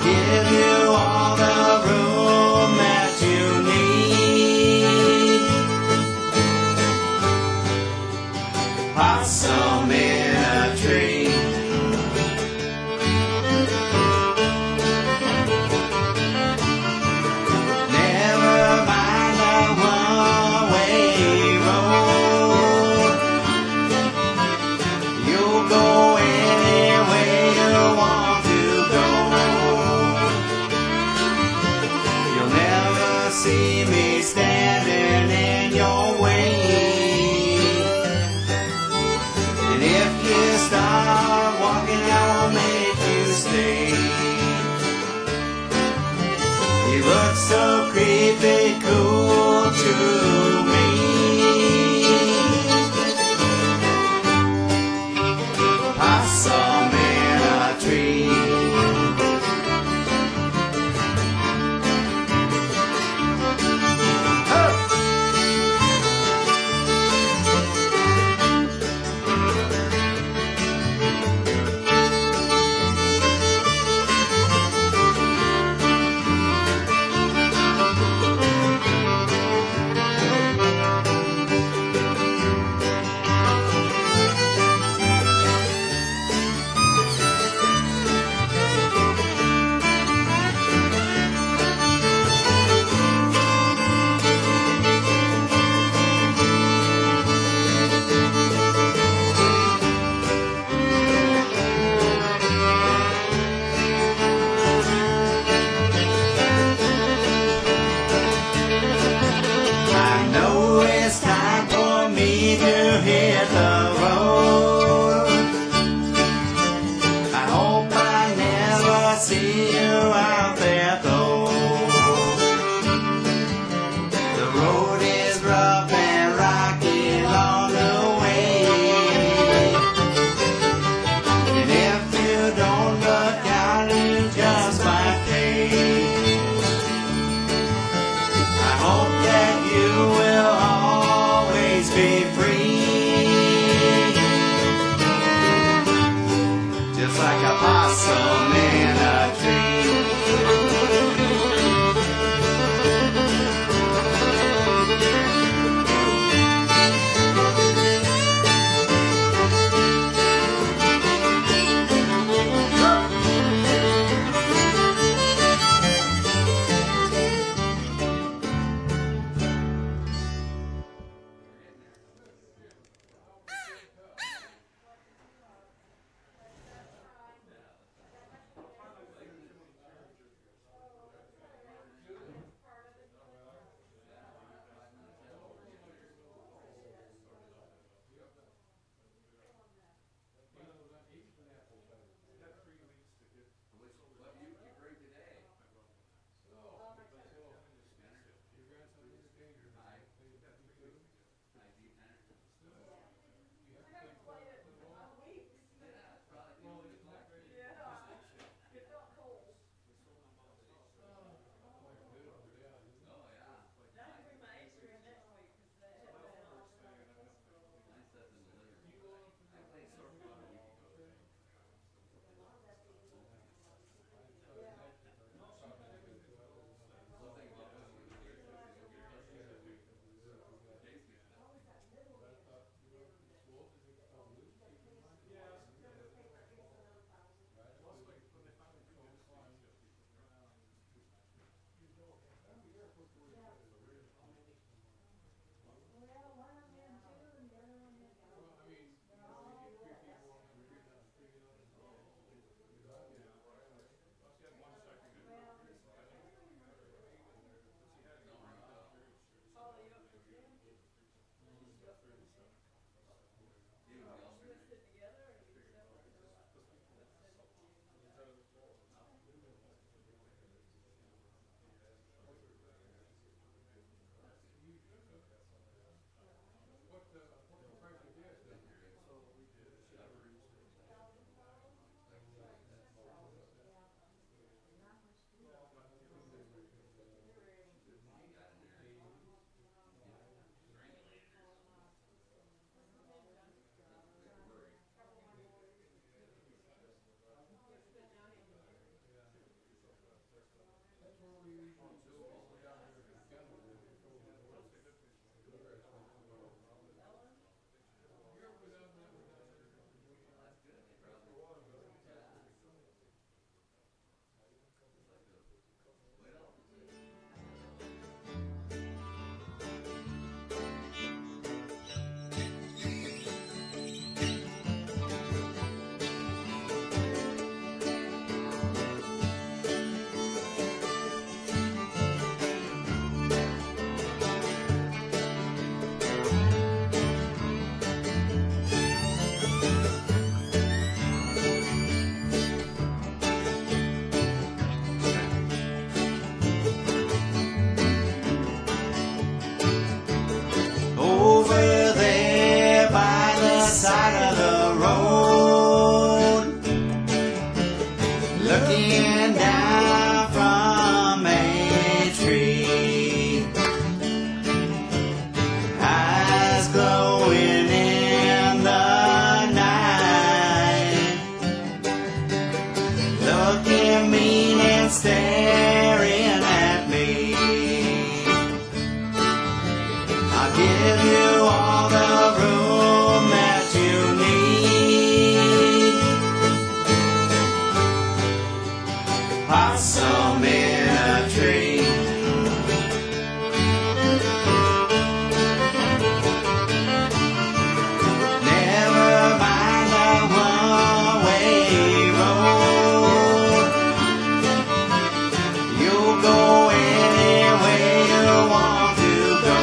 give you all the room that you need. Possum in a tree. Never mind the one-way road. You'll go anywhere you want to go. You'll never see me standing in your way. And if you start walking, I'll make you stay. You look so creepy cool to me. Possum in a tree. I know it's time for me to hit the road. I hope I never see you out there though. The road is rough and rocky along the way. And if you don't look out, you just might pay. I hope that you will always be free, just like a possum in a tree. hanging down from a tree. Eyes glowing in the night, looking mean and staring at me. I'll give you all the room that you need. Possum in a tree. Never mind the one-way road. You'll go any way you want to go.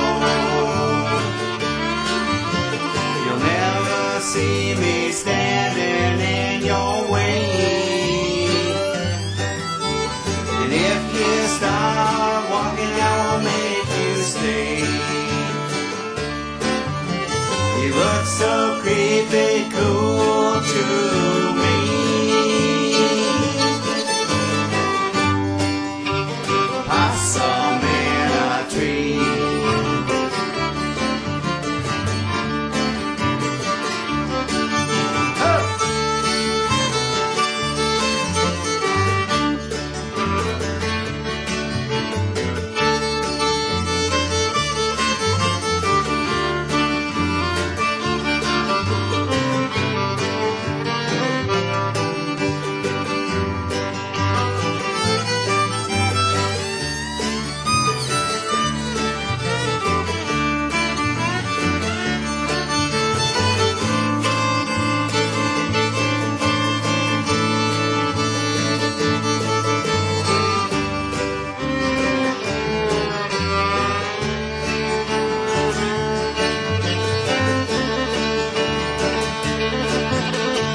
You'll never see me standing in your way. And if you start walking, I'll make you stay. You look so creepy cool to me. Possum in a tree.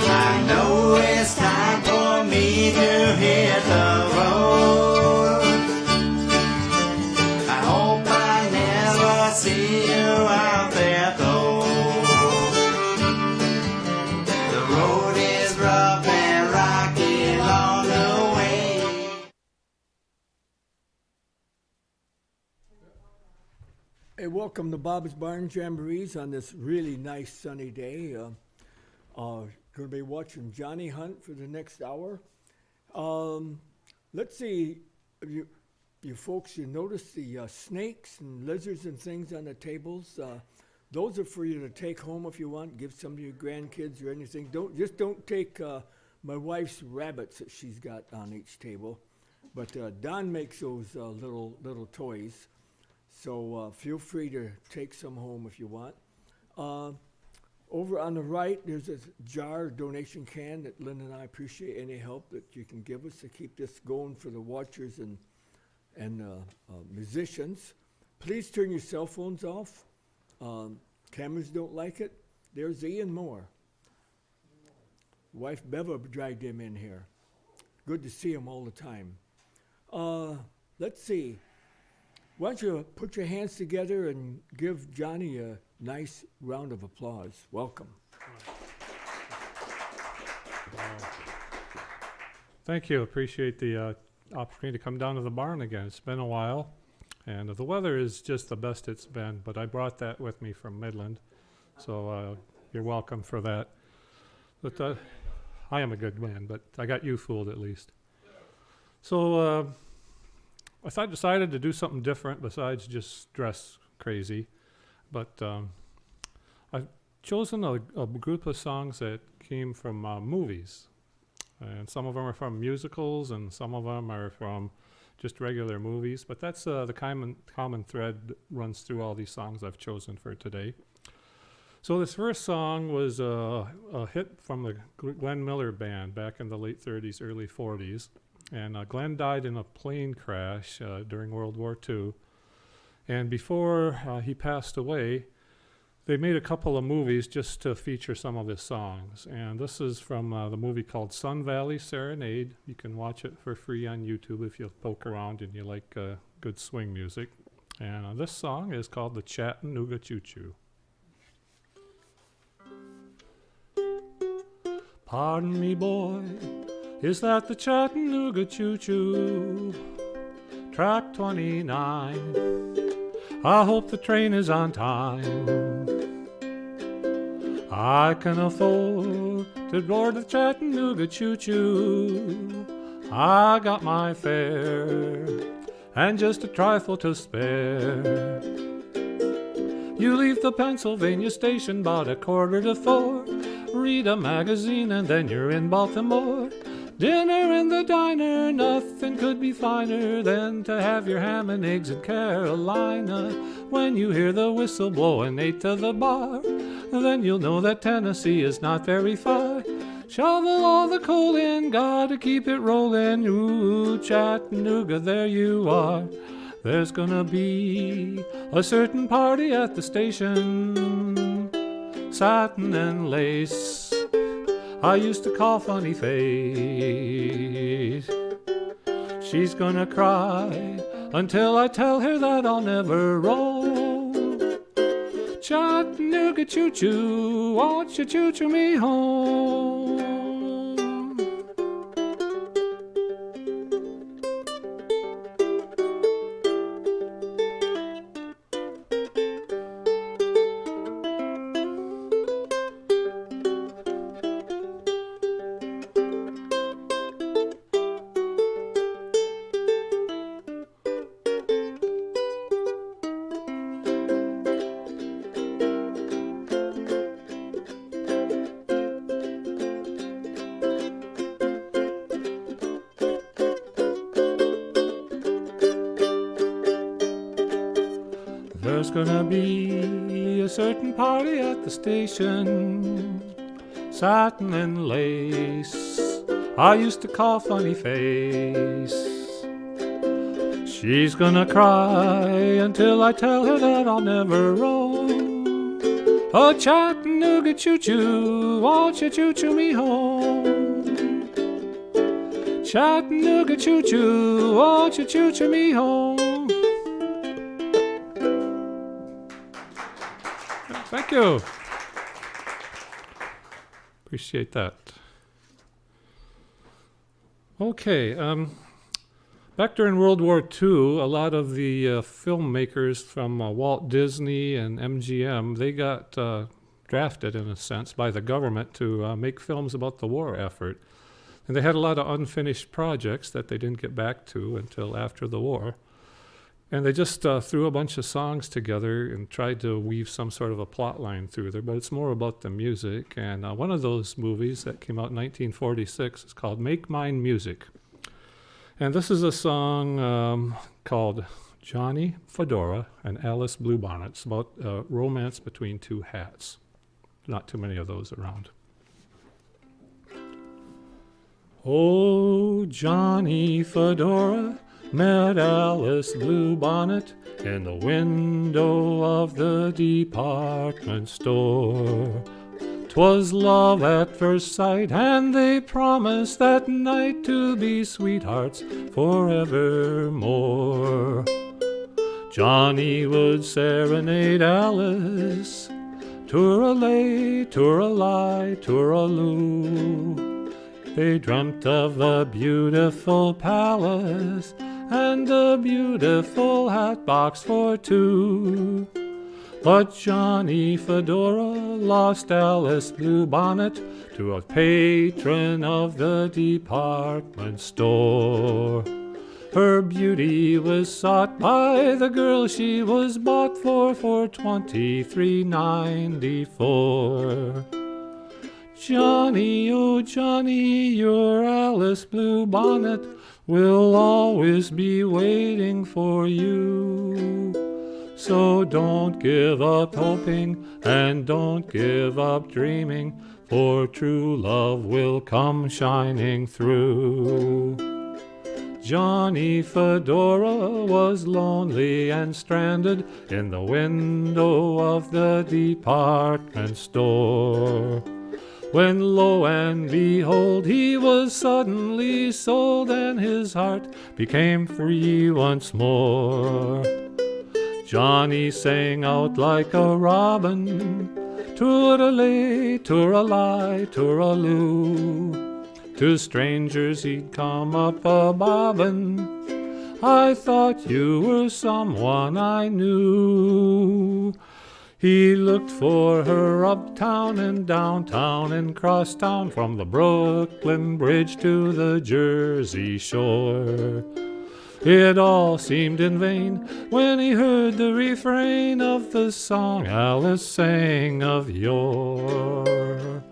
I know it's time for me to hit the road. I hope I never see you out there though. The road is rough and rocky along the way. Hey, welcome to Bob's Barn Jamborees on this really nice sunny day. Going to be watching Johnny hunt for the next hour. Let's see, you folks, you notice the snakes and lizards and things on the tables. Those are for you to take home if you want. Give some of your grandkids or anything. Don't take my wife's rabbits that she's got on each table. But Don makes those little toys. So feel free to take some home if you want. Over on the right, there's a jar donation can that Lynn and I appreciate any help that you can give us to keep this going for the watchers and musicians. Please turn your cell phones off. Cameras don't like it. There's Ian Moore. Wife Beva dragged him in here. Good to see him all the time. Let's see. Why don't you put your hands together and give Johnny a nice round of applause. Welcome. Thank you. Appreciate the opportunity to come down to the barn again. It's been a while, and the weather is just the best it's been, but I brought that with me from Midland, so you're welcome for that. But I am a good man, but I got you fooled at least. So I decided to do something different besides just dress crazy. But I've chosen a group of songs that came from movies. And some of them are from musicals, and some of them are from just regular movies. But that's the common thread that runs through all these songs I've chosen for today. So this first song was a hit from the Glenn Miller Band back in the late 30s, early 40s. And Glenn died in a plane crash during World War II. And before he passed away, they made a couple of movies just to feature some of his songs. And this is from the movie called Sun Valley Serenade. You can watch it for free on YouTube if you poke around and you like good swing music. And this song is called the Chattanooga Choo Choo. Pardon me, boy, Is that the Chattanooga choo-choo? Track 29. I hope the train is on time. I can afford to board the Chattanooga choo-choo. I got my fare and just a trifle to spare. You leave the Pennsylvania station about 3:45, read a magazine and then you're in Baltimore. Dinner in the diner, nothing could be finer than to have your ham and eggs in Carolina. When you hear the whistle blowing 8 to the bar, then you'll know that Tennessee is not very far. Shovel all the coal in, gotta keep it rolling. Ooh, Chattanooga, there you are. There's gonna be a certain party at the station, satin and lace I used to call Funny Face. She's gonna cry until I tell her that I'll never roll. Chattanooga choo-choo, won't you choo-choo me home? There's gonna be a certain party at the station, satin and lace I used to call Funny Face. She's gonna cry until I tell her that I'll never roll. Oh, Chattanooga choo-choo, won't you choo-choo me home? Chattanooga choo-choo, won't you choo-choo me home? Thank you. Appreciate that. Okay, back during World War II, a lot of the filmmakers from Walt Disney and MGM, they got drafted, in a sense, by the government to make films about the war effort. And they had a lot of unfinished projects that they didn't get back to until after the war. And they just threw a bunch of songs together and tried to weave some sort of a plot line through there, but it's more about the music. And one of those movies that came out in 1946 is called Make Mine Music. And this is a song called Johnny Fedora and Alice Bluebonnet. It's about romance between two hats. Not too many of those around. Oh, Johnny Fedora met Alice Bluebonnet in the window of the department store. 'Twas love at first sight, and they promised that night to be sweethearts forevermore. Johnny would serenade Alice, toor-a-lay, toor-a-lie, toor-a-loo. They dreamt of a beautiful palace and a beautiful hat box for two. But Johnny Fedora lost Alice Bluebonnet to a patron of the department store. Her beauty was sought by the girl she was bought for $23.94. Johnny, oh Johnny, your Alice Bluebonnet will always be waiting for you. So don't give up hoping and don't give up dreaming, for true love will come shining through. Johnny Fedora was lonely and stranded in the window of the department store, when lo and behold he was suddenly sold and his heart became free once more. Johnny sang out like a robin, toor-a-lay, toor-a-lie, toor-a-loo. To strangers he'd come up a-bobbin'. I thought you were someone I knew. He looked for her uptown and downtown and crosstown, from the Brooklyn Bridge to the Jersey Shore. It all seemed in vain when he heard the refrain of the song Alice sang of yore.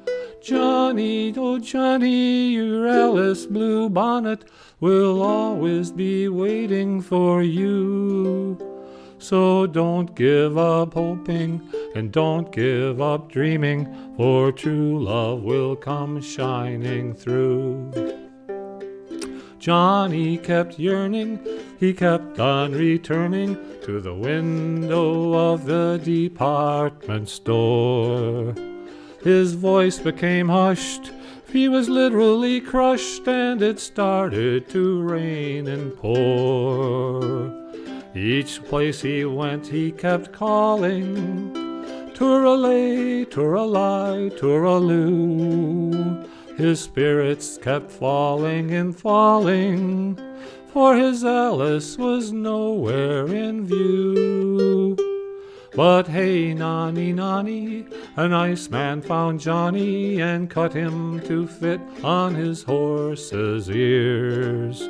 Johnny, oh Johnny, your Alice bluebonnet will always be waiting for you. So don't give up hoping and don't give up dreaming, for true love will come shining through. Johnny kept yearning, he kept on returning to the window of the department store. His voice became hushed, he was literally crushed, and it started to rain and pour. Each place he went he kept calling, Touralay, Touralai, Touraloo. His spirits kept falling and falling, for his Alice was nowhere in view. But hey, nonny, nonny, a nice man found Johnny and cut him to fit on his horse's ears.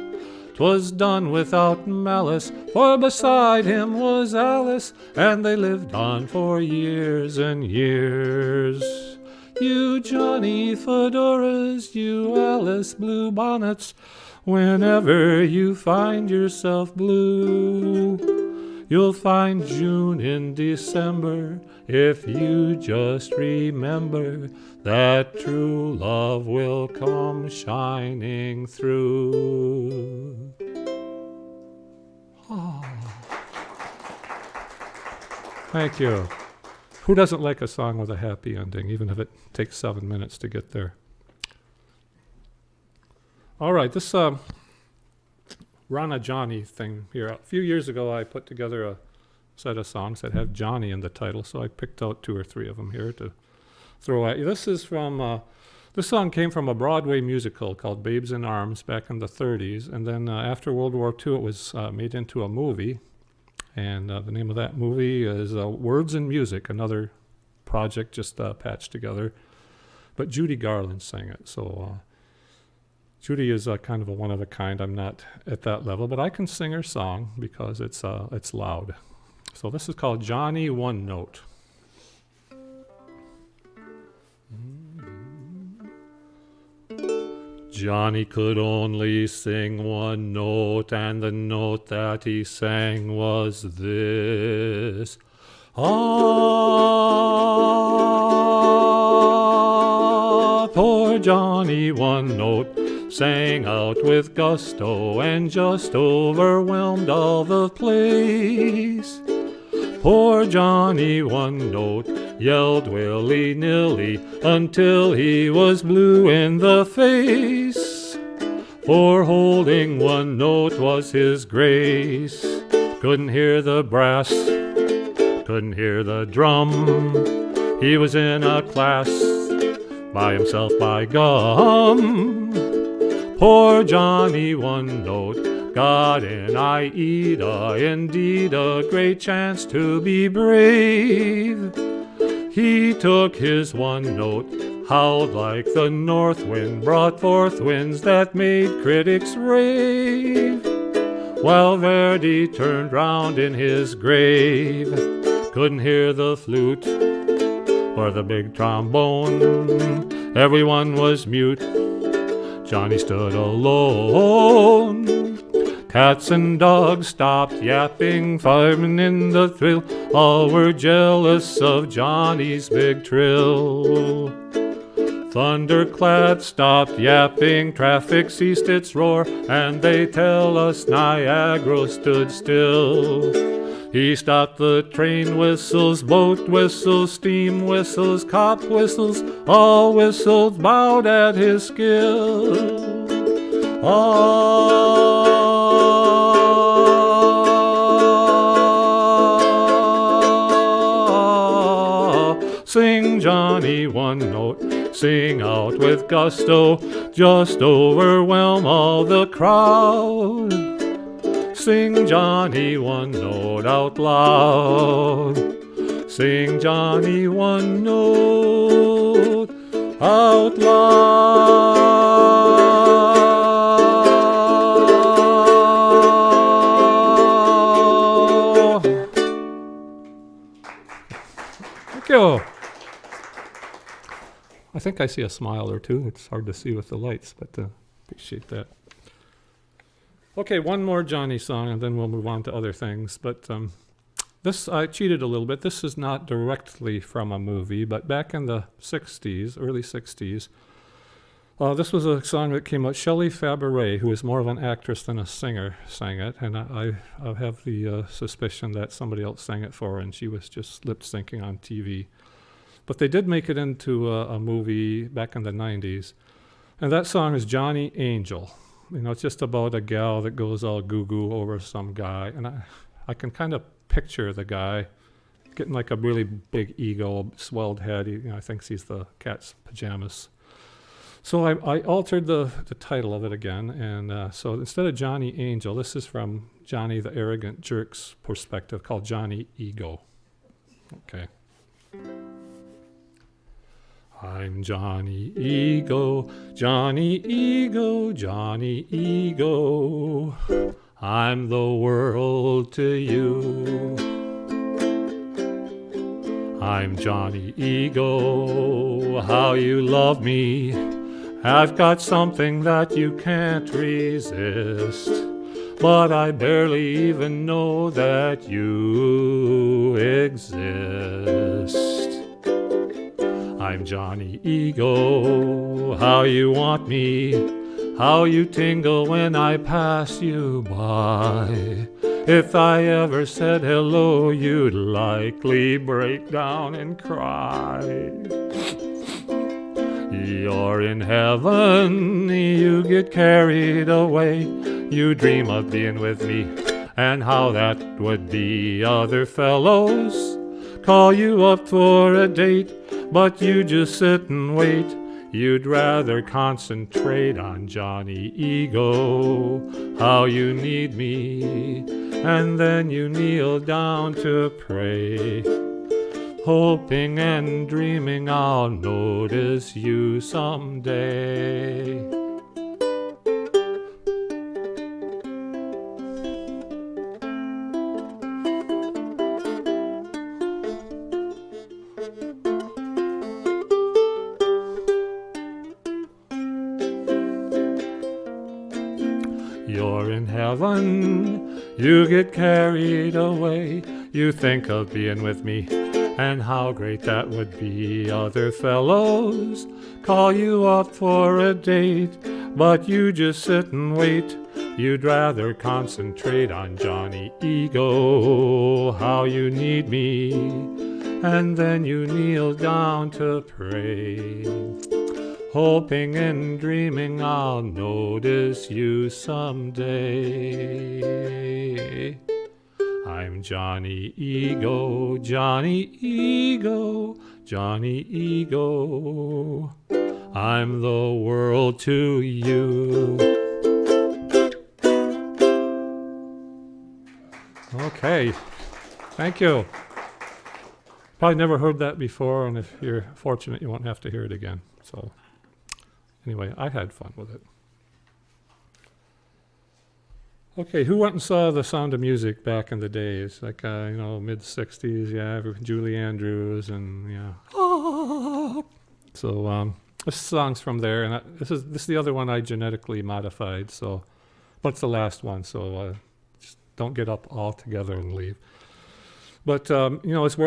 'Twas done without malice, for beside him was Alice, and they lived on for years and years. You Johnny fedoras, you Alice bluebonnets, whenever you find yourself blue, you'll find June in December if you just remember that true love will come shining through. Oh. Thank you. Who doesn't like a song with a happy ending, even if it takes 7 minutes to get there? All right, this Rana Johnny thing here. A few years ago, I put together a set of songs that have Johnny in the title, so I picked out 2 or 3 of them here to throw at you. This is from, this song came from a Broadway musical called Babes in Arms back in the 30s, and then after World War II, it was made into a movie, and the name of that movie is Words and Music, another project just patched together, but Judy Garland sang it, so Judy is kind of a one-of-a-kind. I'm not at that level, but I can sing her song because it's loud. So this is called Johnny One Note. Johnny could only sing one note, and the note that he sang was this. Ah, poor Johnny One Note sang out with gusto and just overwhelmed all the place. Poor Johnny One Note yelled willy-nilly until he was blue in the face. For holding one note was his grace. Couldn't hear the brass, couldn't hear the drum. He was in a class by himself, by gum. Poor Johnny One Note got an Aida, indeed a great chance to be brave. He took his one note, howled like the north wind, brought forth winds that made critics rave. While Verdi turned round in his grave, couldn't hear the flute or the big trombone. Everyone was mute. Johnny stood alone. Cats and dogs stopped yapping, firemen in the thrill, all were jealous of Johnny's big trill. Thunderclap stopped yapping, traffic ceased its roar, and they tell us Niagara stood still. He stopped the train whistles, boat whistles, steam whistles, cop whistles, all whistles bowed at his skill. Sing Johnny One Note, note. Sing out with gusto, just overwhelm all the crowd. Sing Johnny one note out loud. Sing Johnny one note out loud. Thank you. I think I see a smile or two. It's hard to see with the lights, but appreciate that. Okay, one more Johnny song, and then we'll move on to other things. But this, I cheated a little bit. This is not directly from a movie, but back in the 60s, early 60s, this was a song that came out. Shelley Fabares, who is more of an actress than a singer, sang it. And I have the suspicion that somebody else sang it for her, and she was just lip-syncing on TV. But they did make it into a movie back in the 90s. And that song is Johnny Angel. You know, it's just about a gal that goes all goo-goo over some guy. And I can kind of picture the guy getting like a really big ego, swelled head. He, I think he's the cat's pajamas. So I altered the title of it again. And so instead of Johnny Angel, this is from Johnny the Arrogant Jerk's perspective, called Johnny Ego. Okay. I'm Johnny Ego, Johnny Ego, Johnny Ego. I'm the world to you. I'm Johnny Ego, how you love me. I've got something that you can't resist, but I barely even know that you exist. I'm Johnny Ego, how you want me, how you tingle when I pass you by. If I ever said hello, you'd likely break down and cry. You're in heaven, you get carried away. You dream of being with me, and how that would be. Other fellows call you up for a date, but you just sit and wait. You'd rather concentrate on Johnny Ego, how you need me, and then you kneel down to pray, hoping and dreaming I'll notice you someday. You're in heaven, you get carried away. You think of being with me, and how great that would be. Other fellows call you up for a date, but you just sit and wait. You'd rather concentrate on Johnny Ego, how you need me, and then you kneel down to pray, hoping and dreaming I'll notice you someday. I'm Johnny Ego, Johnny Ego, Johnny Ego. I'm the world to you. Okay, thank you. Probably never heard that before, and if you're fortunate, you won't have to hear it again. So anyway, I had fun with it. Okay, who went and saw The Sound of Music back in the days? Like, mid-60s, yeah, Julie Andrews, and yeah. So this song's from there, and this is the other one I genetically modified, so, but it's the last one, so just don't get up all together and leave. But, it's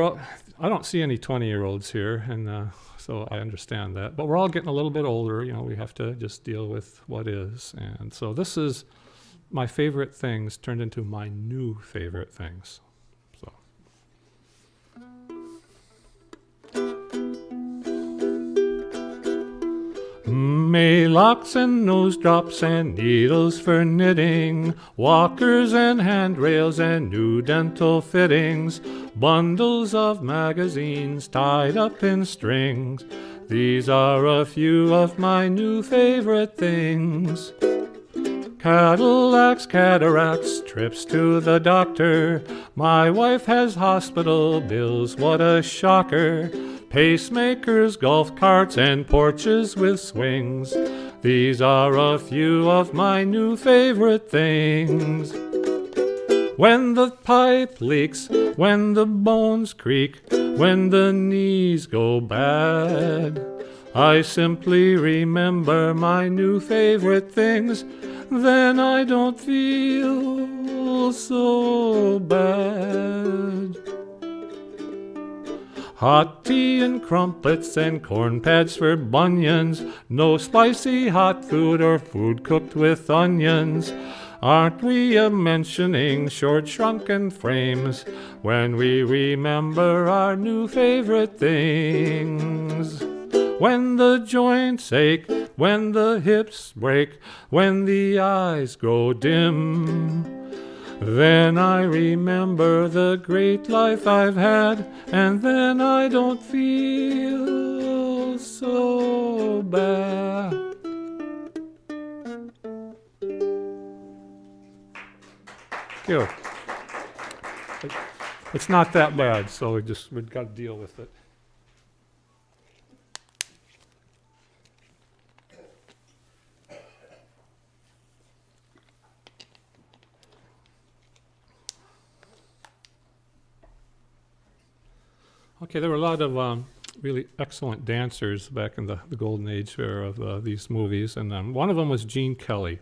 I don't see any 20-year-olds here, and so I understand that. But we're all getting a little bit older, we have to just deal with what is. And so this is my favorite things turned into my new favorite things. So. Maylocks and nose drops and needles for knitting, walkers and handrails and new dental fittings, bundles of magazines tied up in strings, These are a few of my new favorite things. Cadillacs, cataracts, trips to the doctor. My wife has hospital bills, what a shocker. Pacemakers, golf carts, and porches with swings. These are a few of my new favorite things. When the pipe leaks, when the bones creak, when the knees go bad, I simply remember my new favorite things. Then I don't feel so bad. Hot tea and crumpets and corn pads for bunions. No spicy hot food or food cooked with onions. Aren't we mentioning short shrunken frames when we remember our new favorite things? When the joints ache, when the hips break, when the eyes grow dim, then I remember the great life I've had, and then I don't feel so bad. Thank you. It's not that bad, so we've got to deal with it. Okay, there were a lot of really excellent dancers back in the golden age era of these movies, and one of them was Gene Kelly.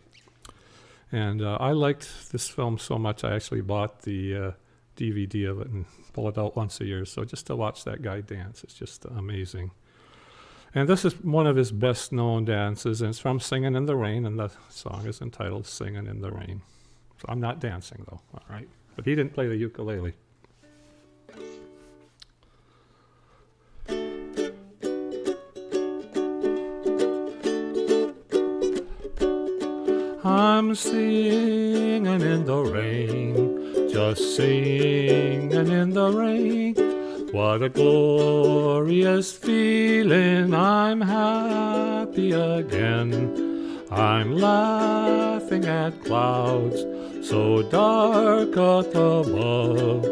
And I liked this film so much, I actually bought the DVD of it and pull it out once a year. So just to watch that guy dance, it's just amazing. And this is one of his best-known dances, and it's from Singin' in the Rain, and the song is entitled Singin' in the Rain. So I'm not dancing, though, all right? But he didn't play the ukulele. I'm singing in the rain, just singing in the rain. What a glorious feeling, I'm happy again. I'm laughing at clouds so dark up above.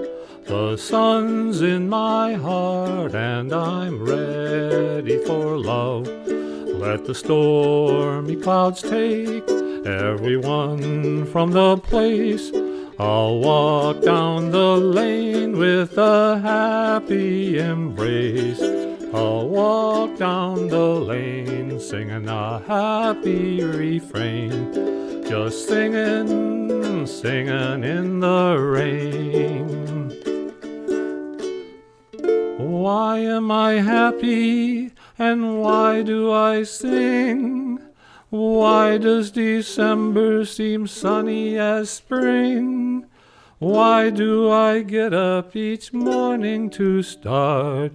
The sun's in my heart and I'm ready for love. Let the stormy clouds take everyone from the place. I'll walk down the lane with a happy embrace. I'll walk down the lane singing a happy refrain. Just singing, singing in the rain. Why am I happy and why do I sing? Why does December seem sunny as spring? Why do I get up each morning to start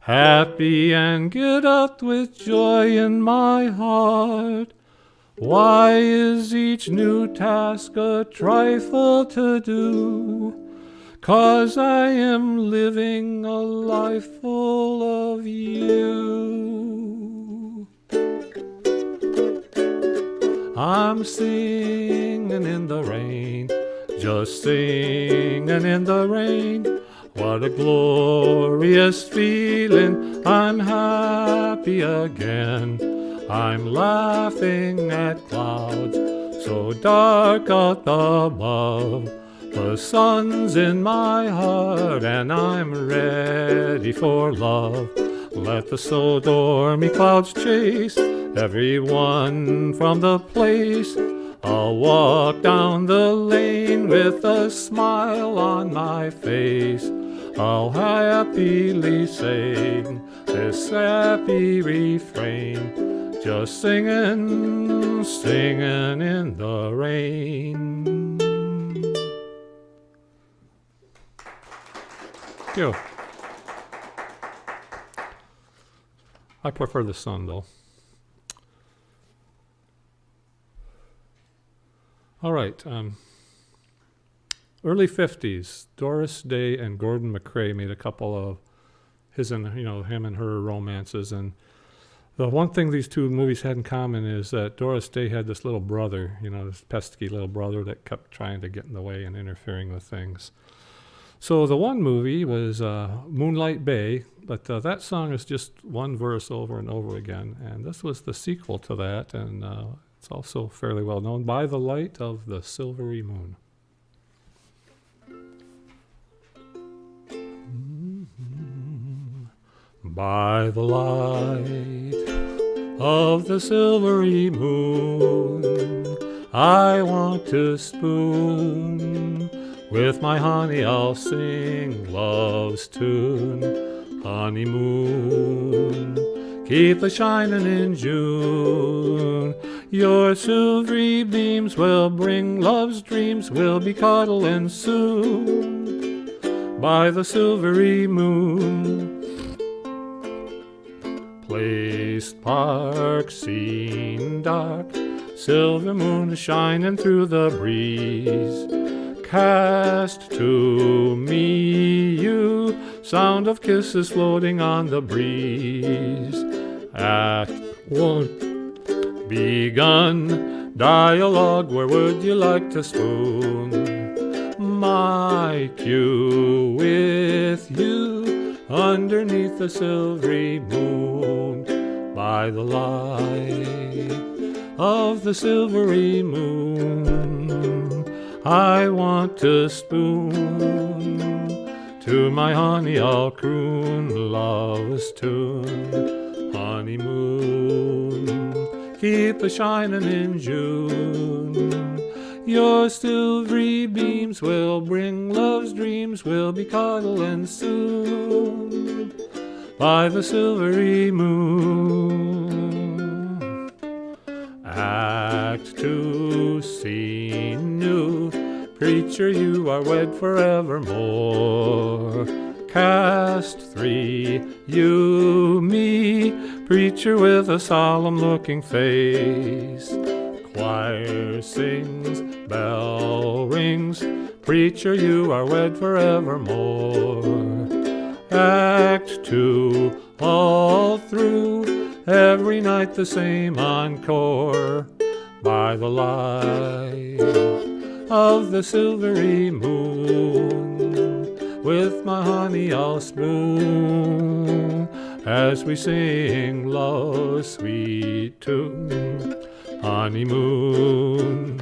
happy and get up with joy in my heart? Why is each new task a trifle to do? 'Cause I am living a life full of you. I'm singing in the rain, just singing in the rain. What a glorious feeling, I'm happy again. I'm laughing at clouds so dark up above. The sun's in my heart and I'm ready for love. Let the stormy clouds chase everyone from the place. I'll walk down the lane with a smile on my face. I'll happily sing this happy refrain. Just singing, singing in the rain. Thank you. I prefer the sun, though. All right. Early 50s, Doris Day and Gordon MacRae made a couple of him and her romances, and The one thing these two movies had in common is that Doris Day had this little brother, this pesky little brother that kept trying to get in the way and interfering with things. So the one movie was Moonlight Bay, but that song is just one verse over and over again, and this was the sequel to that, and it's also fairly well known, By the Light of the Silvery Moon. By the light of the silvery moon, I want to spoon. With my honey I'll sing love's tune. Honeymoon, keep a shining in June. Your silvery beams will bring love's dreams. We'll be cuddling soon by the silvery moon. Place, park, scene dark, silver moon shining through the breeze. Cast to me you, sound of kisses floating on the breeze. Act 1 begun, dialogue, where would you like to spoon? My cue with you, underneath the silvery moon, by the light of the silvery moon, I want to spoon. To my honey I'll croon love's tune. Honeymoon, keep a shining in June. Your silvery beams will bring love's dreams. We'll be cuddling soon by the silvery moon. Act 2, scene new. Preacher, you are wed forevermore. Cast 3, you, me. Preacher with a solemn looking face. Choir sings, bell rings. Preacher, you are wed forevermore. Act 2, all through, every night the same encore. By the light of the silvery moon, with my honey I'll spoon, as we sing love's sweet tune. Honeymoon,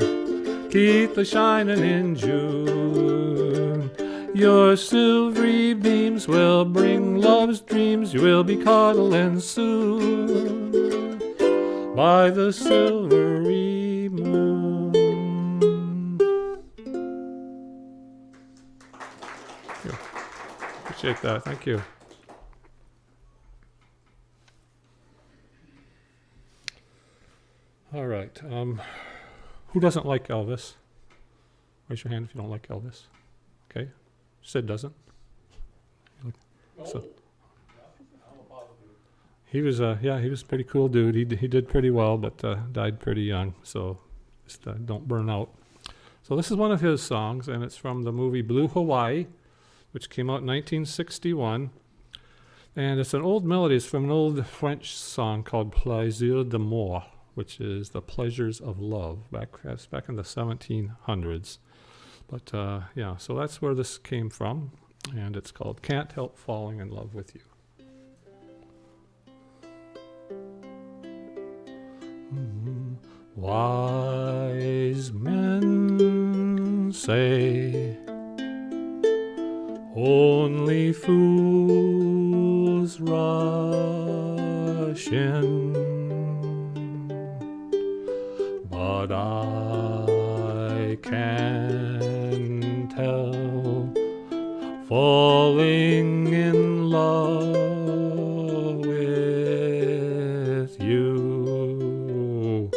keep a shining in June. Your silvery beams will bring love's dreams. You will be cuddling soon by the silvery moon. Thank you. Appreciate that. Thank you. All right. Who doesn't like Elvis? Raise your hand if you don't like Elvis. Okay. Sid doesn't. So, he was he was a pretty cool dude. He did pretty well, but died pretty young. So just don't burn out. So this is one of his songs, and it's from the movie Blue Hawaii, which came out in 1961. And it's an old melody. It's from an old French song called Plaisir d'amour, which is the pleasures of love. That's back in the 1700s. But so that's where this came from, and it's called Can't Help Falling in Love with You. Wise men say only fools rush in, but I can tell, falling in love with you.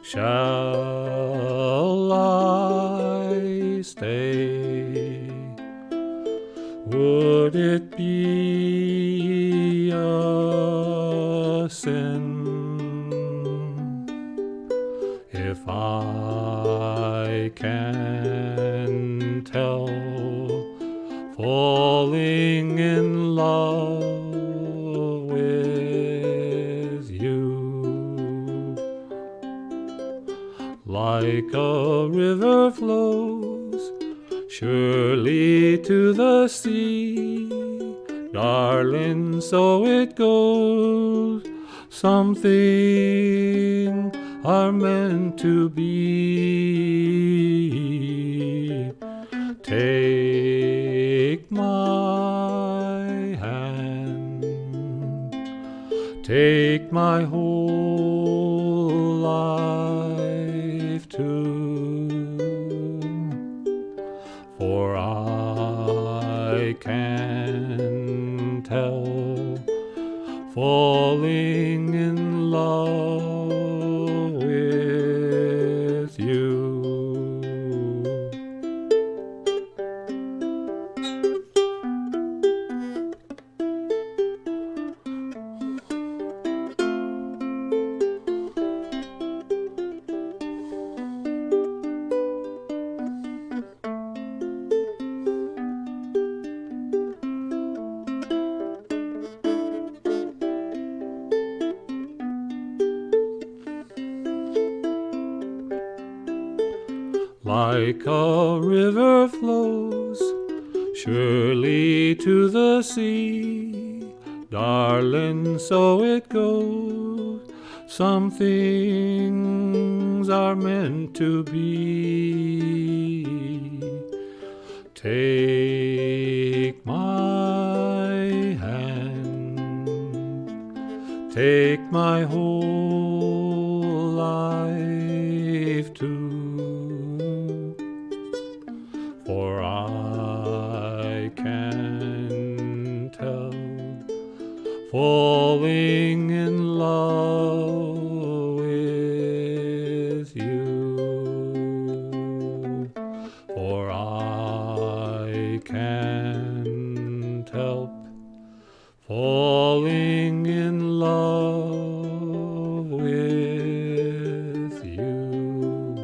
Shall I stay? Would it be a sin if I can tell, falling in love with river flows surely to the sea, darling, so it goes. Something are meant to be. Take my hand, take my whole life too, for I can't help falling in love with you. Like a river flows surely to the sea, darling, so it goes. Some things are meant to be. Take my hand, take my whole life too, for I can't help falling in love with you, for I can't help falling in love with you.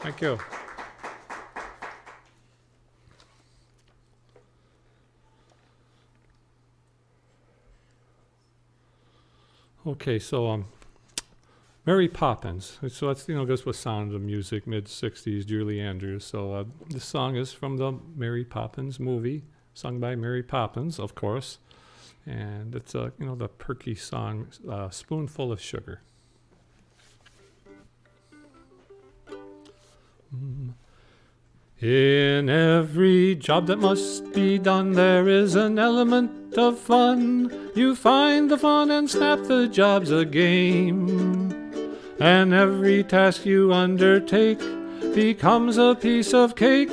Thank you. Okay, so Mary Poppins. So that's, goes with Sound of Music, mid-60s, Julie Andrews. So this song is from the Mary Poppins movie, sung by Mary Poppins, of course. And it's, the perky song, Spoonful of Sugar. In every job that must be done, there is an element of fun. You find the fun and snap the job's a game. And every task you undertake becomes a piece of cake,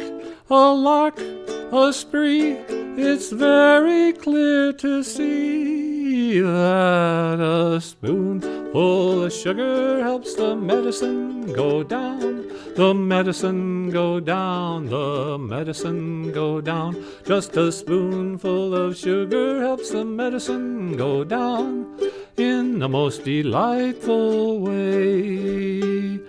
a lark, a spree. It's very clear to see that a spoonful of sugar helps the medicine go down. The medicine go down, the medicine go down. Just a spoonful of sugar helps the medicine go down in the most delightful way.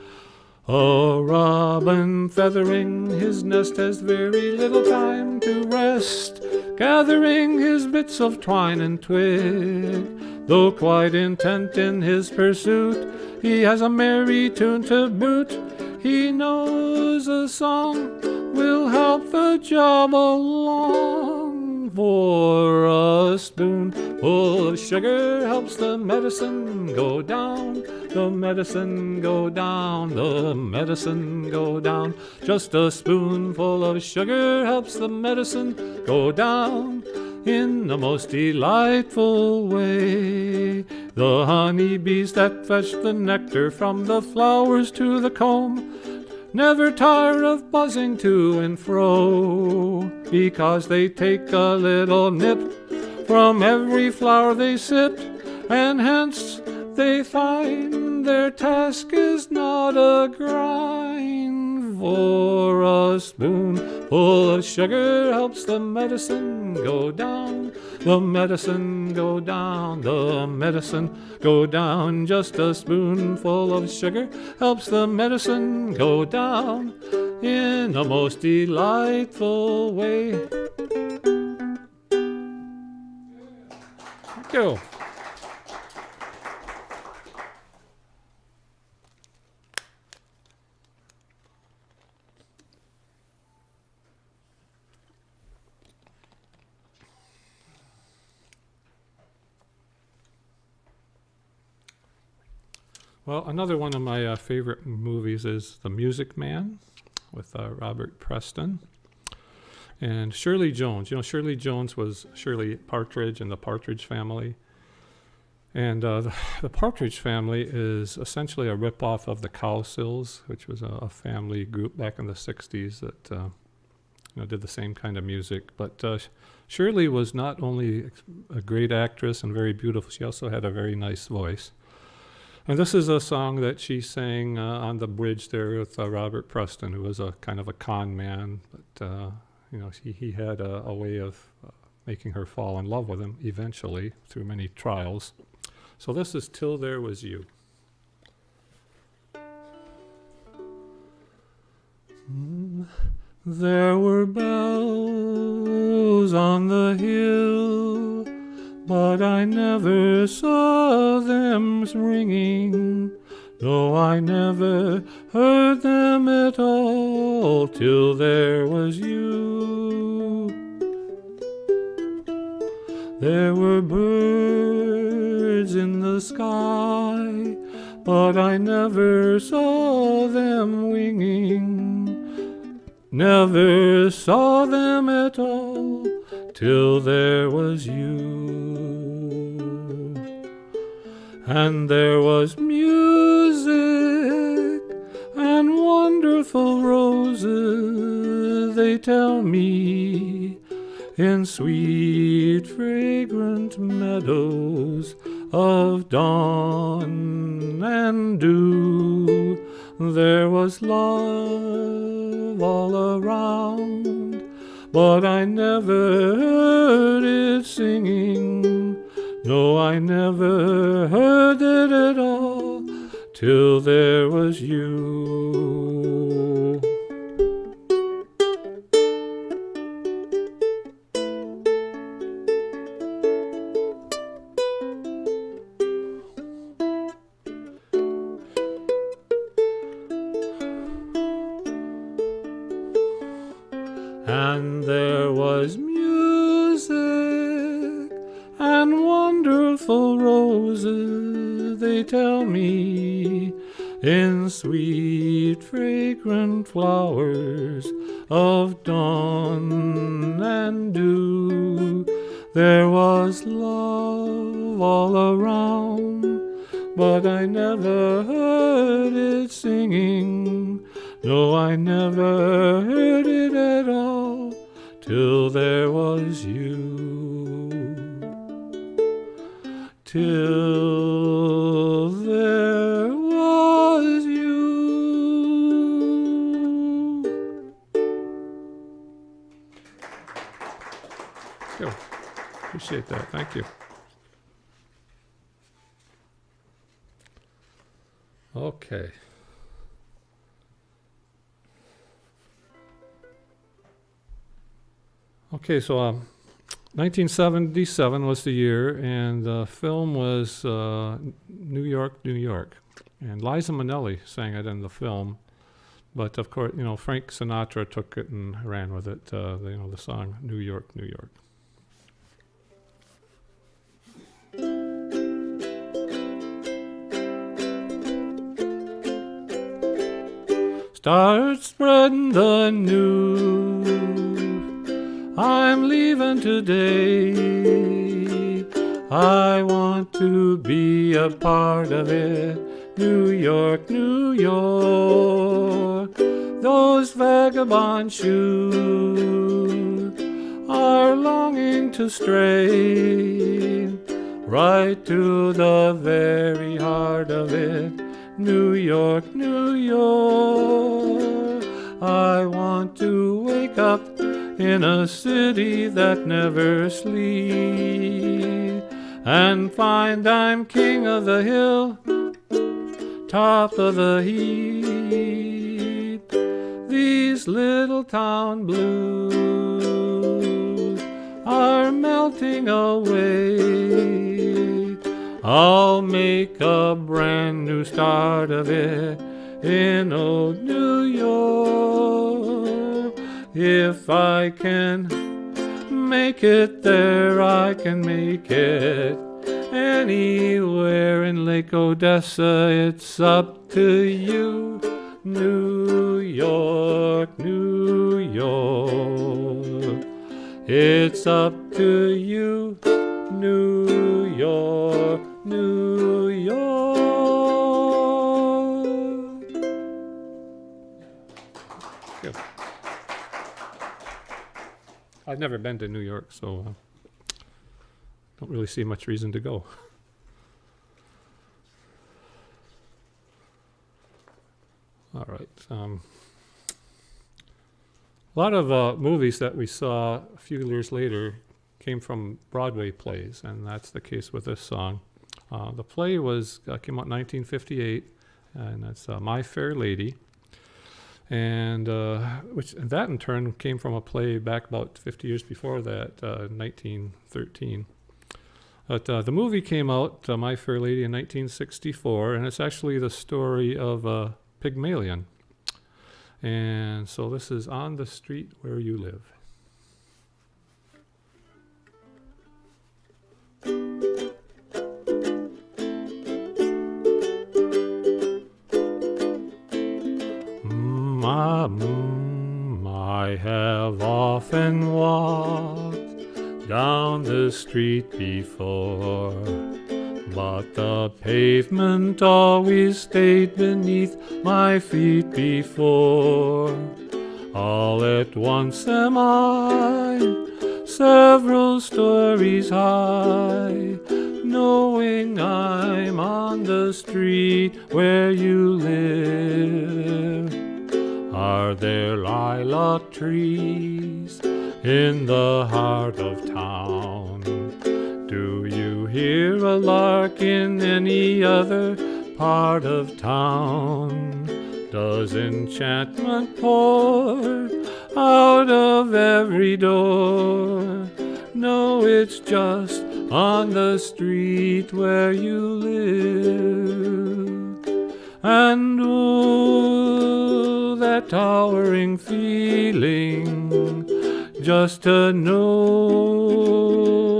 A robin feathering his nest has very little time to rest, gathering his bits of twine and twig. Though quite intent in his pursuit, he has a merry tune to boot. He knows a song will help the job along, for a spoonful of sugar helps the medicine go down. The medicine go down, the medicine go down. Just a spoonful of sugar helps the medicine go down in the most delightful way. The honeybees that fetch the nectar from the flowers to the comb never tire of buzzing to and fro, because they take a little nip from every flower they sip, and hence they find their task is not a grind. For a spoonful of sugar helps the medicine go down. The medicine go down, the medicine go down. Just a spoonful of sugar helps the medicine go down in the most delightful way. Thank you. Well, another one of my favorite movies is The Music Man with Robert Preston. And Shirley Jones. You know, Shirley Jones was Shirley Partridge in the Partridge Family. And the Partridge Family is essentially a ripoff of the Cowsills, which was a family group back in the 60s that did the same kind of music. But Shirley was not only a great actress and very beautiful, she also had a very nice voice. And this is a song that she sang on the bridge there with Robert Preston, who was a kind of a con man, but he had a way of making her fall in love with him eventually through many trials. So this is Till There Was You. There were bells on the hill, but I never saw them ringing. No, I never heard them at all till there was you. There were birds in the sky, but I never saw them winging. Never saw them at all till there was you. And there was music and wonderful roses, they tell me, in sweet fragrant meadows of dawn and dew. There was love all around, but I never heard it singing. No, I never heard it at all till there was you. And there was music and wonderful roses, they tell me, in sweet fragrant flowers of dawn and dew. There was love all around, but I never heard it singing. No, I never heard it at all till there was you. Till there was you. Cool. Appreciate that. Thank you. Okay. Okay, so 1977 was the year, and the film was New York, New York. And Liza Minnelli sang it in the film, but of course, Frank Sinatra took it and ran with it, the song New York, New York. Start spreading the news, I'm leaving today. I want to be a part of it. New York, New York. Those vagabond shoes are longing to stray right to the very heart of it. New York, New York. I want to wake up in a city that never sleeps, and find I'm king of the hill, top of the heap. These little town blues are melting away. I'll make a brand new start of it in old New York. If I can make it there, I can make it Anywhere in Lake Odessa, it's up to you. New York, New York. It's up to you. New York, New York. Yeah. I've never been to New York, so don't really see much reason to go. All right. A lot of movies that we saw a few years later came from Broadway plays, and that's the case with this song. The play came out in 1958, and that's My Fair Lady, and that in turn came from a play back about 50 years before that, 1913. But the movie came out, My Fair Lady, in 1964, and it's actually the story of Pygmalion. And so this is On the Street Where You Live. I have often walked down the street before, but the pavement always stayed beneath my feet before. All at once am I several stories high, knowing I'm on the street where you live. Are there lilac trees in the heart of town? Do you hear a lark in any other part of town? Does enchantment pour out of every door? No, it's just on the street where you live. And ooh, that towering feeling, just to know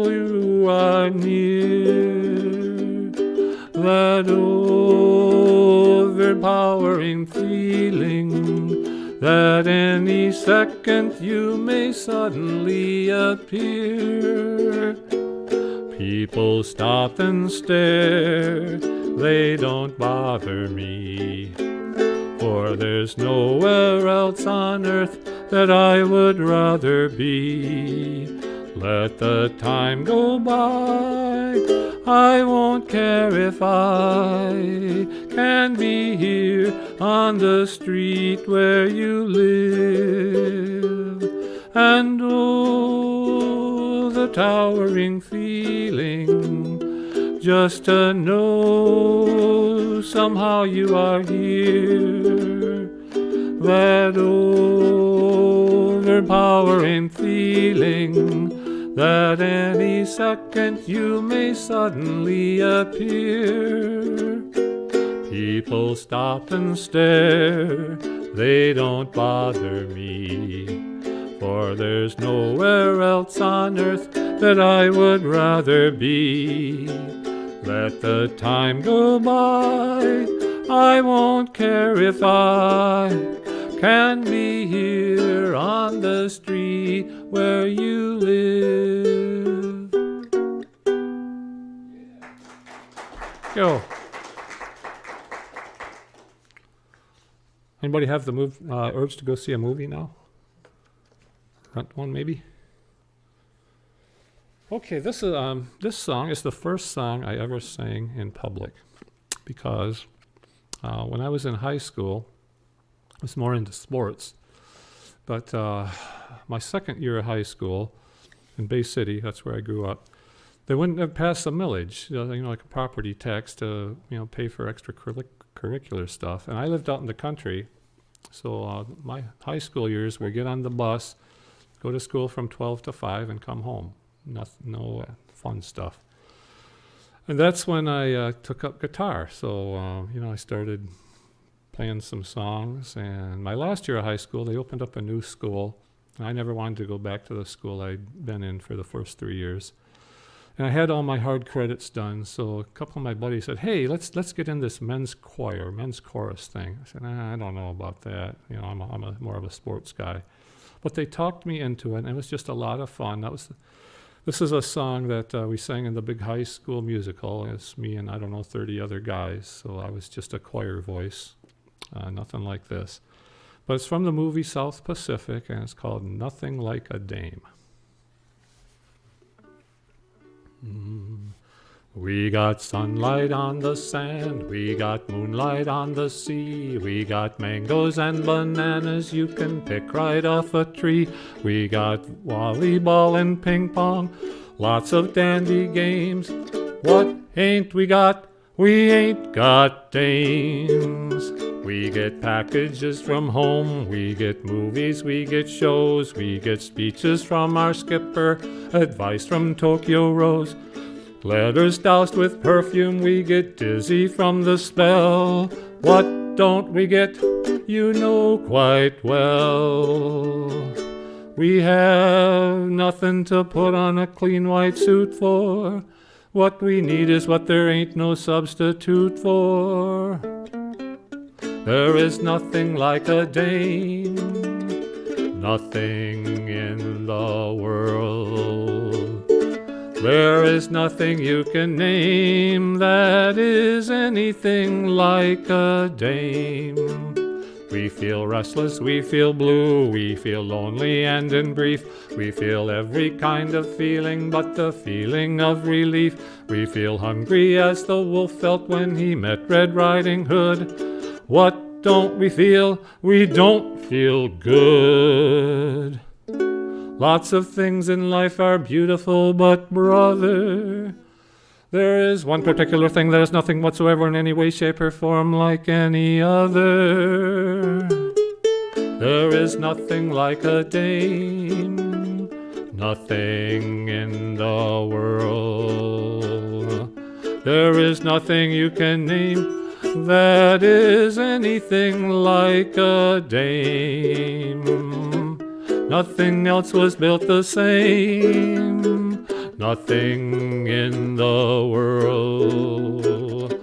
you are near. That overpowering feeling that any second you may suddenly appear. People stop and stare, they don't bother me, for there's nowhere else on earth that I would rather be. Let the time go by, I won't care if I can be here on the street where you live. And oh, the towering feeling, just to know somehow you are here. That overpowering feeling that any second you may suddenly appear. People stop and stare, they don't bother me, for there's nowhere else on earth that I would rather be. Let the time go by, I won't care if I can be here on the street where you live. Go. Anybody have the urge to go see a movie now? Rent one, maybe? Okay, this song is the first song I ever sang in public, because when I was in high school, I was more into sports. But my second year of high school in Bay City, that's where I grew up, they wouldn't have passed the millage, like a property tax to pay for extracurricular stuff. And I lived out in the country, so my high school years were get on the bus, go to school from 12 to 5, and come home. No fun stuff. And that's when I took up guitar. So, I started playing some songs. And my last year of high school, they opened up a new school. I never wanted to go back to the school I'd been in for the first 3 years. And I had all my hard credits done, so a couple of my buddies said, "Hey, let's get in this men's choir, men's chorus thing." I said, I don't know about that. You know, I'm a more of a sports guy. But they talked me into it, and it was just a lot of fun. This is a song that we sang in the big high school musical. It's me and, 30 other guys, so I was just a choir voice, nothing like this. But it's from the movie South Pacific, and it's called Nothing Like a Dame. We got sunlight on the sand, we got moonlight on the sea, we got mangoes and bananas you can pick right off a tree. We got volleyball and ping pong, lots of dandy games. What ain't we got? We ain't got dames. We get packages from home, we get movies, we get shows, we get speeches from our skipper, advice from Tokyo Rose. Letters doused with perfume, we get dizzy from the spell. What don't we get? You know quite well. We have nothing to put on a clean white suit for. What we need is what there ain't no substitute for. There is nothing like a dame, nothing in the world. There is nothing you can name that is anything like a dame. We feel restless, we feel blue, we feel lonely and in brief. We feel every kind of feeling but the feeling of relief. We feel hungry as the wolf felt when he met Red Riding Hood. What don't we feel? We don't feel good. Lots of things in life are beautiful, but brother, there is one particular thing that is nothing whatsoever in any way, shape, or form like any other. There is nothing like a dame, nothing in the world. There is nothing you can name that is anything like a dame. Nothing else was built the same, nothing in the world.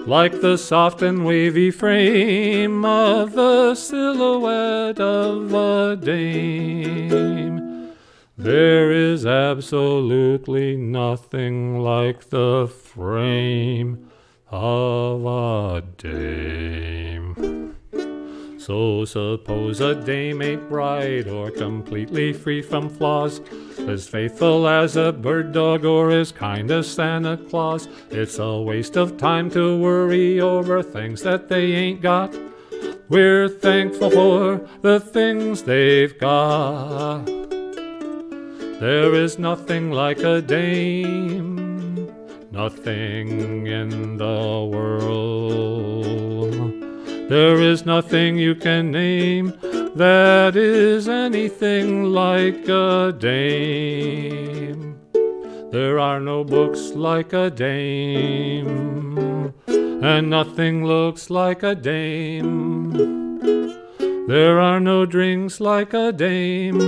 Like the soft and wavy frame of the silhouette of a dame, there is absolutely nothing like the frame of a dame. So suppose a dame ain't bright or completely free from flaws, as faithful as a bird dog or as kind as Santa Claus. It's a waste of time to worry over things that they ain't got. We're thankful for the things they've got. There is nothing like a dame, nothing in the world. There is nothing you can name that is anything like a dame. There are no books like a dame, and nothing looks like a dame. There are no drinks like a dame,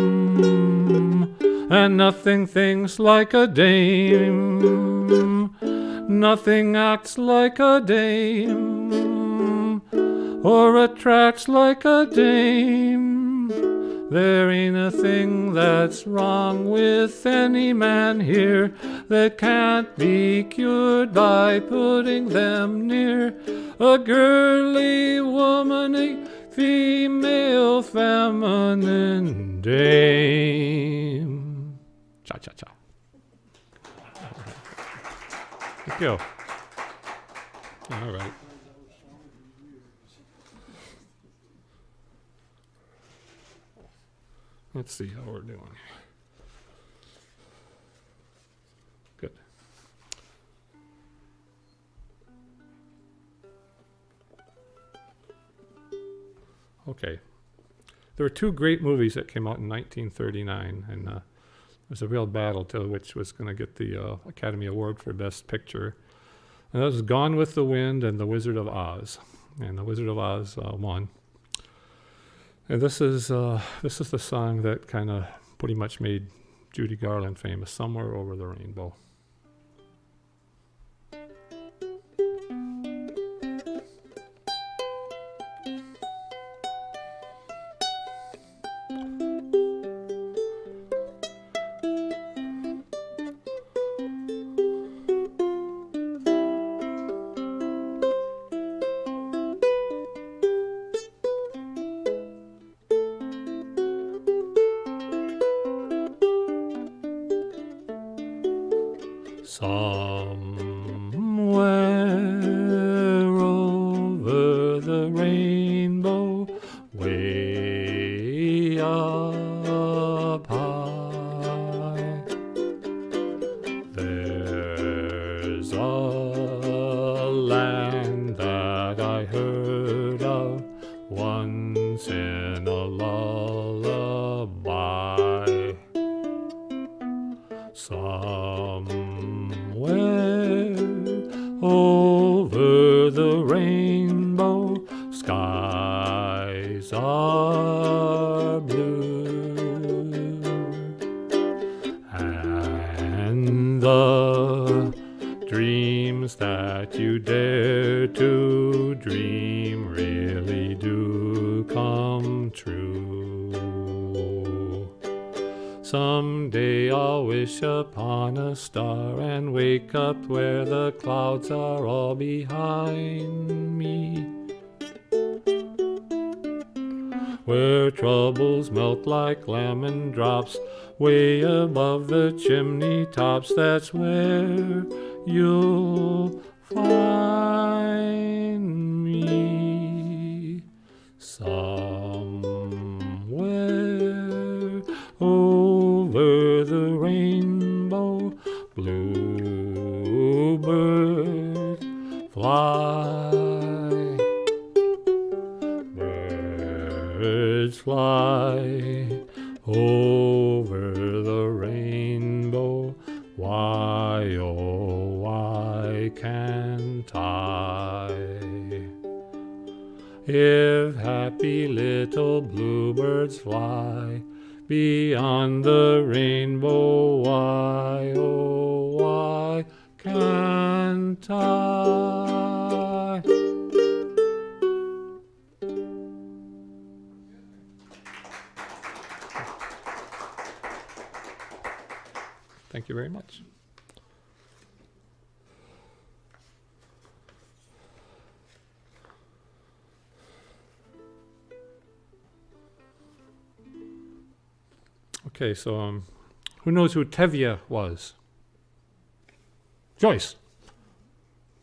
and nothing thinks like a dame. Nothing acts like a dame, or attracts like a dame. There ain't a thing that's wrong with any man here that can't be cured by putting them near a girly, womanly, female, feminine dame. Cha-cha-cha. Thank you. All right. Let's see how we're doing. Good. Okay. There were two great movies that came out in 1939, and it was a real battle to which was going to get the Academy Award for Best Picture. And that was Gone with the Wind and The Wizard of Oz. And The Wizard of Oz won. And this is the song that kind of pretty much made Judy Garland famous, Somewhere Over the Rainbow. Somewhere over the rainbow, way up high, there's a land that I heard of once in a lullaby. Somewhere over the rainbow, skies are blue, and the dreams that you dare to dream really do come true. Someday I'll wish upon a star and wake up where the clouds are all behind me, where troubles melt like lemon drops way above the chimney tops. That's where you'll find me. Somewhere over the rainbow, bluebird fly, birds fly over the rainbow. Why, oh, why can't I? If happy little bluebirds fly beyond the rainbow, why, oh, why can't I? Thank you very much. Okay, so who knows who Tevye was? Joyce.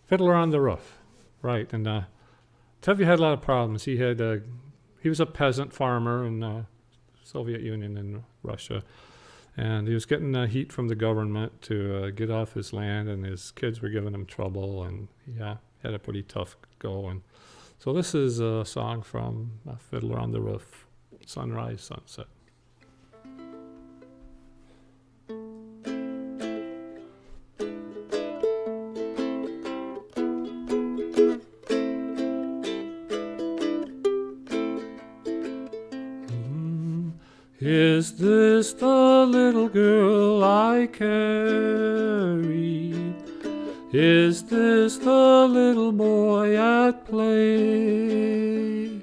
Fiddler on the Roof. Right, and Tevye had a lot of problems. He was a peasant farmer in the Soviet Union and Russia, and he was getting heat from the government to get off his land, and his kids were giving him trouble, and he had a pretty tough go. And so this is a song from Fiddler on the Roof, Sunrise, Sunset. Is this the little girl I carried? Is this the little boy at play?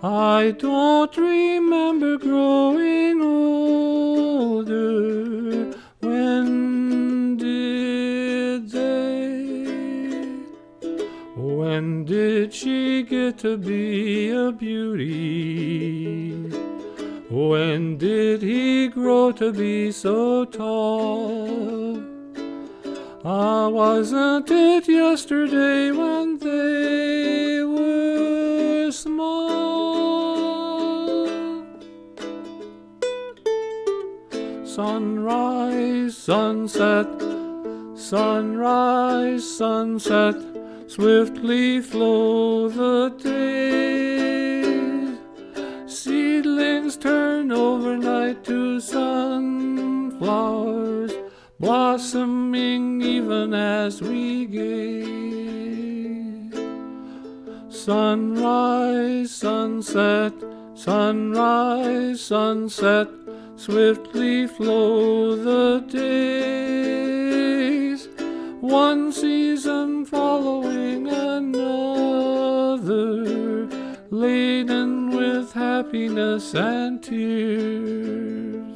I don't remember growing older. When did they? When did she get to be a beauty? When did he grow to be so tall? Wasn't it yesterday when they were small? Sunrise, sunset, sunrise, sunset, swiftly flow the days. Seedlings turn overnight to sunflowers, blossoming even as we gaze. Sunrise, sunset, sunrise, sunset, swiftly flow the days. One season following another, laden with happiness and tears.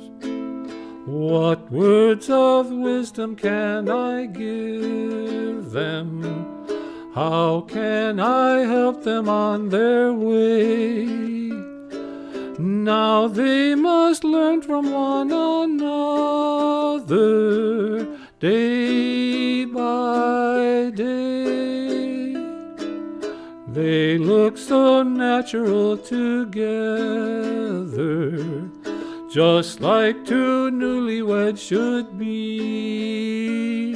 What words of wisdom can I give them? How can I help them on their way? Now they must learn from one another day They look so natural together, just like two newlyweds should be.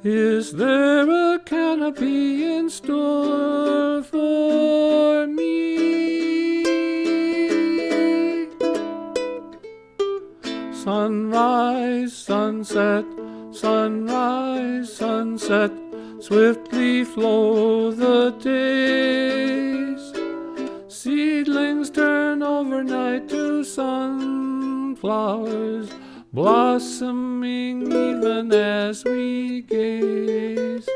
Is there a canopy in store for me? Sunrise, sunset, sunrise, sunset, swiftly flow the days. Seedlings turn overnight to sunflowers, blossoming even as we gaze.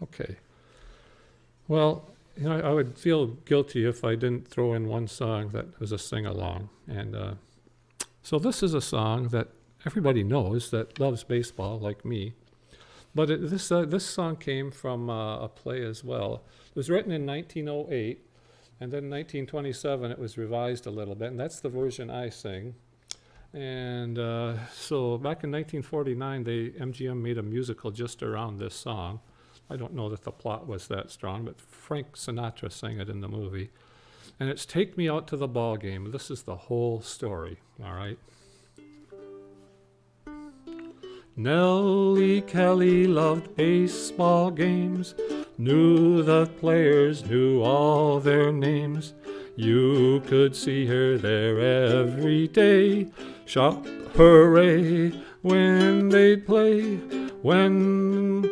Okay. Well, you know, I would feel guilty if I didn't throw in one song that was a sing-along. And so this is a song that everybody knows that loves baseball, like me. But this song came from a play as well. It was written in 1908, and then in 1927 it was revised a little bit, and that's the version I sing. And so back in 1949, MGM made a musical just around this song. I don't know that the plot was that strong, but Frank Sinatra sang it in the movie. And it's Take Me Out to the Ball Game. This is the whole story, all right? Nellie Kelly loved baseball games, knew the players, knew all their names. You could see her there every day, shout hooray when they'd play. When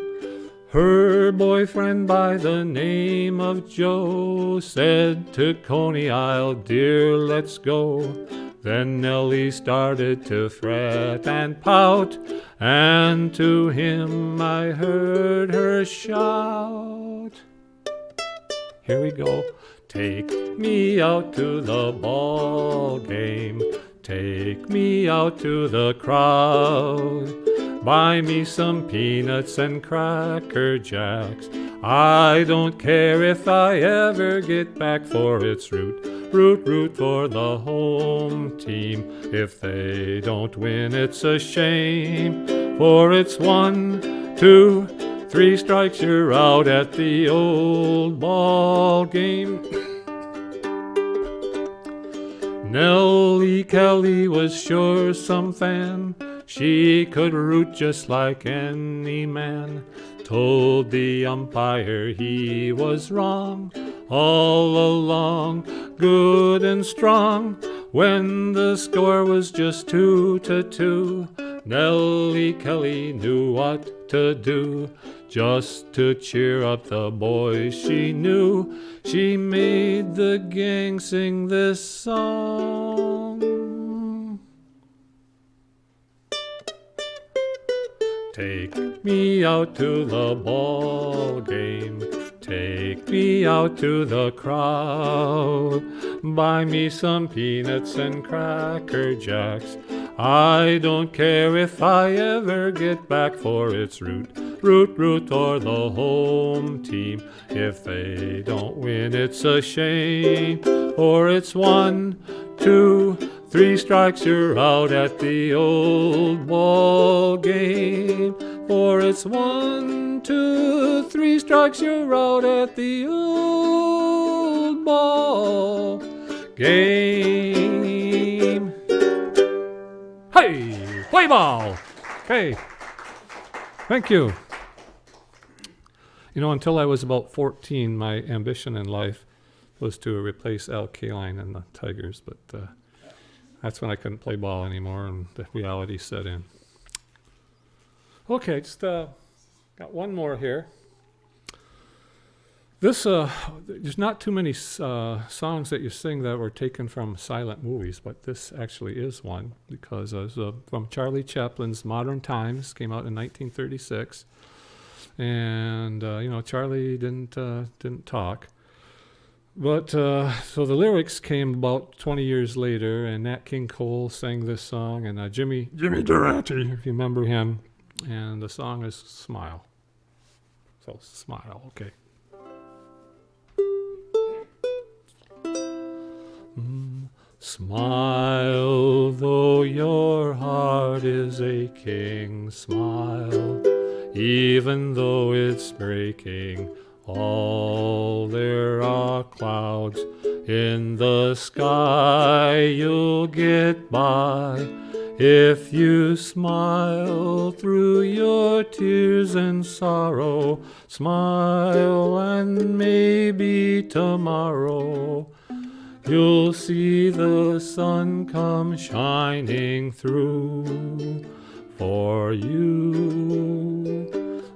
her boyfriend by the name of Joe said to Coney Isle, dear, let's go, then Nellie started to fret and pout, and to him I heard her shout. Here we go. Take me out to the ball game, take me out to the crowd, buy me some peanuts and Cracker Jacks. I don't care if I ever get back, for it's root, root, root for the home team. If they don't win, it's a shame, for it's 1, 2, 3 strikes, you're out at the old ball game. Nellie Kelly was sure some fan. She could root just like any man. Told the umpire he was wrong all along, good and strong. When the score was just 2-2, Nellie Kelly knew what to do. Just to cheer up the boys she knew, she made the gang sing this song. Take me out to the ball game, take me out to the crowd, buy me some peanuts and Cracker Jacks. I don't care if I ever get back, for it's root, root, root for the home team. If they don't win, it's a shame, for it's 1, 2, 3 strikes, you're out at the old ball game. For it's 1, 2, 3 strikes, you're out at the old ball game. Hey, play ball. Okay. Thank you. You know, until I was about 14, my ambition in life was to replace Al Kaline and the Tigers, but that's when I couldn't play ball anymore, and the reality set in. Okay, just got one more here. This, there's not too many songs that you sing that were taken from silent movies, but this actually is one, because it was from Charlie Chaplin's Modern Times, came out in 1936. And, you know, Charlie didn't talk. But, so the lyrics came about 20 years later, and Nat King Cole sang this song, and Jimmy Durante, if you remember him, and the song is Smile. So, Smile, okay. Smile, though your heart is aching. Smile, even though it's breaking. All there are clouds in the sky. You'll get by if you smile through your tears and sorrow. Smile, and maybe tomorrow you'll see the sun come shining through for you.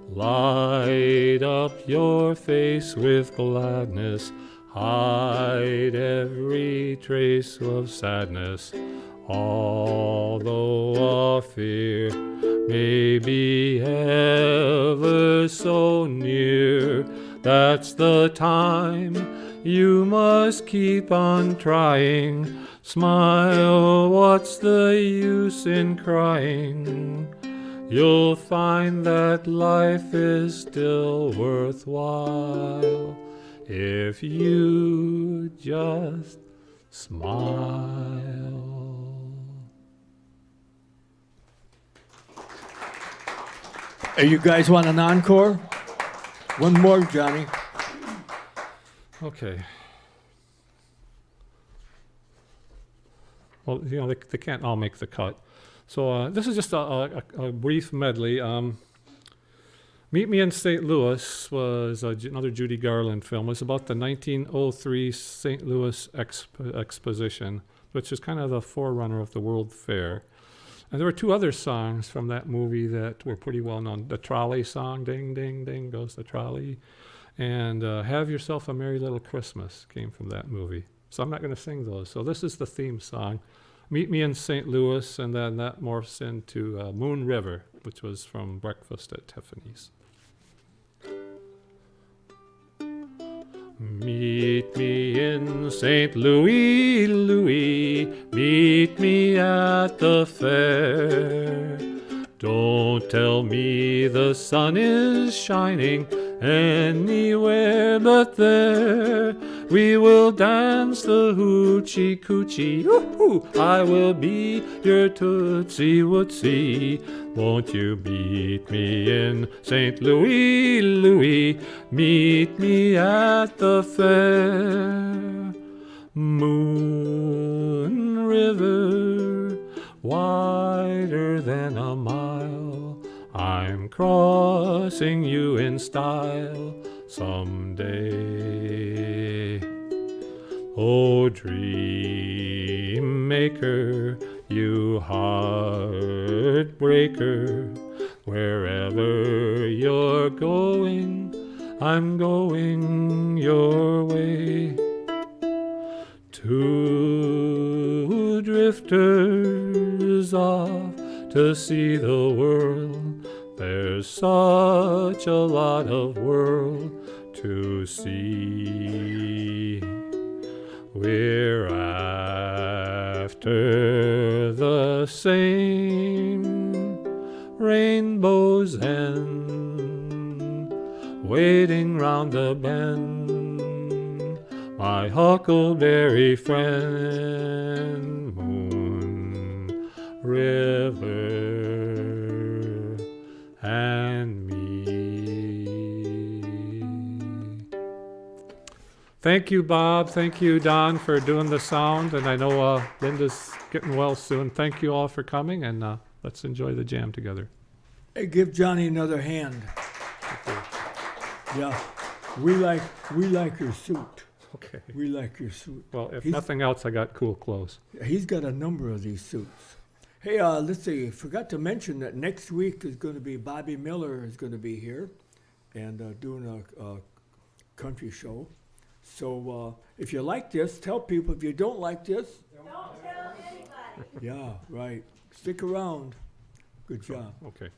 Light up your face with gladness, hide every trace of sadness. Although a fear may be ever so near, that's the time you must keep on trying. Smile, what's the use in crying? You'll find that life is still worthwhile if you just smile. Hey, you guys want an encore? One more, Johnny. Okay. Well, you know, they can't all make the cut. So this is just a brief medley. Meet Me in St. Louis was another Judy Garland film. It was about the 1903 St. Louis Exposition, which is kind of the forerunner of the World Fair. And there were two other songs from that movie that were pretty well known. The trolley song, Ding, Ding, Ding Goes the Trolley. And Have Yourself a Merry Little Christmas came from that movie. So I'm not going to sing those. So this is the theme song. Meet Me in St. Louis, and then that morphs into Moon River, which was from Breakfast at Tiffany's. Meet me in St. Louis, Louis, meet me at the fair. Don't tell me the sun is shining anywhere but there. We will dance the hoochie coochie, hoo-hoo. I will be your tootsie wootsie. Won't you meet me in St. Louis, Louis? Meet me at the fair. Moon River, wider than a mile, I'm crossing you in style someday. Oh, dream maker, you heartbreaker, wherever you're going, I'm going your way. Two drifters off to see the world. There's such a lot of world to see. We're after the same rainbow's end, waiting round the bend, my huckleberry friend. Moon River and me. Thank you, Bob. Thank you, Don, for doing the sound. And I know Linda's getting well soon. Thank you all for coming, and let's enjoy the jam together. Hey, give Johnny another hand. Yeah, we like your suit. Okay. We like your suit. Well, if nothing else, I got cool clothes. He's got a number of these suits. Hey, let's see. Forgot to mention that next week is going to be Bobby Miller is going to be here, and doing a country show. So if you like this, tell people. If you don't like this, Don't tell anybody. yeah, right. Stick around. Good job. Okay.